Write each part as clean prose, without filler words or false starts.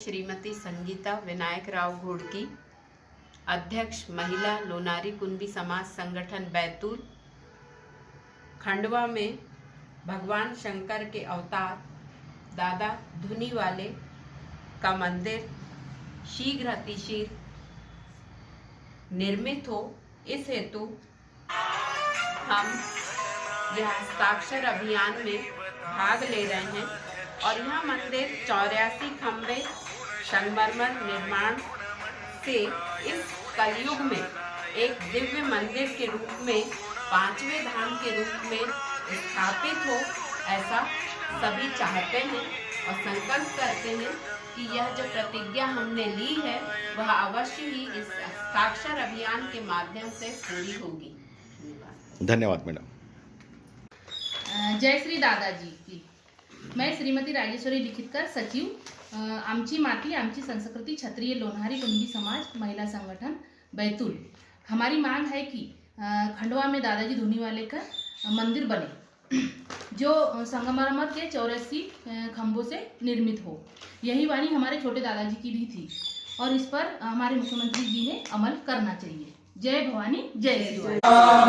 श्रीमती संगीता विनायकराव घोड़की, अध्यक्ष महिला लोनारी कुंभी समाज संगठन बैतूल। खंडवा में भगवान शंकर के अवतार दादा धुनीवाले का मंदिर शीघ्र अतिशीघ्र निर्मित हो, इस हेतु हम यह हस्ताक्षर अभियान में भाग ले रहे हैं और यह मंदिर 84 खंबे संगमरमर निर्माण से इस कलयुग में एक दिव्य मंदिर के रूप में, पांचवें धाम के रूप में स्थापित हो, ऐसा सभी चाहते हैं और संकल्प करते हैं कि यह जो प्रतिज्ञा हमने ली है वह अवश्य ही इस हस्ताक्षर अभियान के माध्यम से पूरी होगी। धन्यवाद मैडम। जय श्री दादाजी की। मैं श्रीमती राजेश्वरी लिखितकर, सचिव आमची माती आमची संस्कृति क्षत्रिय लोनारी कुंभी समाज महिला संगठन बैतूल। हमारी मांग है कि खंडवा में दादाजी धुनीवाले का मंदिर बने जो संगमरमर के 84 खंभों से निर्मित हो। यही वाणी हमारे छोटे दादाजी की भी थी और इस पर हमारे मुख्यमंत्री जी ने अमल करना चाहिए। जय भवानी, जय शिवाय।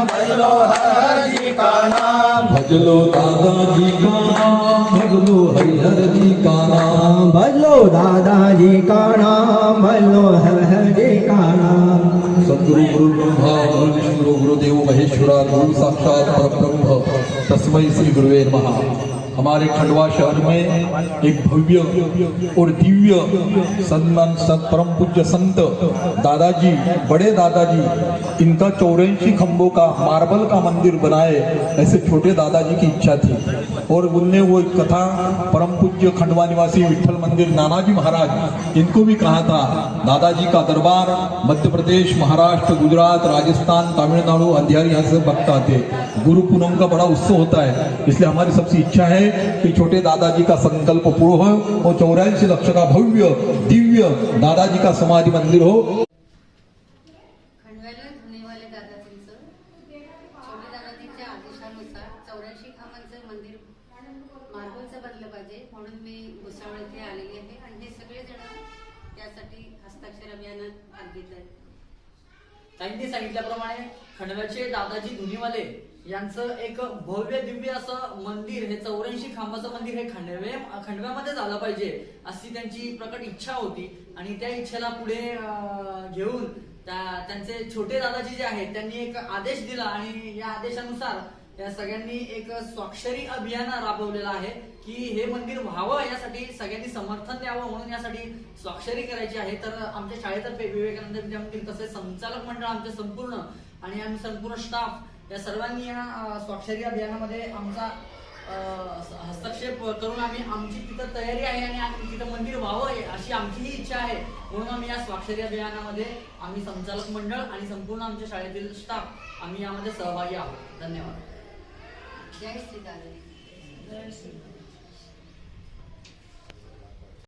भजलो हर जी का नाम, भजलो दादाजी का नाम, भजलो हरिहर जी का नाम, भजलो दादाजी का नाम, भजलो हरिहर जी का नाम। सद्गुरु गुरु ब्रह्मा गुरु विष्णु गुरुदेव महेश्वरा गुरु साक्षात परब्रह्म तस्मै श्री गुरुवे नमः। हमारे खंडवा शहर में एक भव्य और दिव्य सन्मान परम पूज्य संत दादाजी, बड़े दादाजी, इनका 84 खंभों का मार्बल का मंदिर बनाए, ऐसे छोटे दादाजी की इच्छा थी। और उनने वो कथा परम पूज्य खंडवा निवासी विठल मंदिर नानाजी महाराज, इनको भी कहा था दादाजी का दरबार मध्य प्रदेश, महाराष्ट्र, गुजरात, राजस्थान, तमिलनाडु, अंधियारी यहाँ से भक्त आते। गुरु पूनम का बड़ा उत्सव होता है, इसलिए हमारी सबसे इच्छा है कि छोटे दादाजी का संकल्प पूर्ण हो और 84 लक्ष का भव्य दिव्य दादाजी का समाधि मंदिर हो। खंडव्याला धुनीवाले दादाजींचं छोटे दादाजींच्या आदेशानुसार 84 खांबांचं मंदिर मार्बलचं बनलं पाहिजे म्हणून मी भुसावळ येथे आलेली आहे आणि हे सगळे जण त्यासाठी हस्ताक्षर अभियानात भाग घेत आहेत। त्यांनी सांगितल्याप्रमाणे खंडव्याचे दादाजी धुनीवाले यांचं एक भव्य दिव्य असं मंदिर, हे 84 खांबाचं मंदिर हे खंडव्यामध्ये झालं पाहिजे अशी त्यांची प्रकट इच्छा होती आणि त्या इच्छेला पुढे घेऊन त्यांचे छोटे दादाजी जे आहेत त्यांनी एक आदेश दिला आणि या आदेशानुसार या सगळ्यांनी एक स्वाक्षरी अभियान राबवलेलं आहे की हे मंदिर व्हावं, यासाठी सगळ्यांनी समर्थन द्यावं म्हणून यासाठी स्वाक्षरी करायची आहे। तर आमच्या शाळेतर्फे विवेकानंद विद्या मंदिर तसेच संचालक मंडळ आमचे संपूर्ण आणि आम्ही संपूर्ण स्टाफ या सर्वांनी या स्वाक्षरी अभियानामध्ये आमचा हस्तक्षेप करून आम्ही आमची तिथं तयारी आहे आणि आम्ही तिथं मंदिर व्हावं अशी आमचीही इच्छा आहे, म्हणून आम्ही या स्वाक्षरी अभियानामध्ये आम्ही संचालक मंडळ आणि संपूर्ण आमच्या शाळेतील स्टाफ आम्ही यामध्ये सहभागी आहोत। धन्यवाद। जय श्री दादा।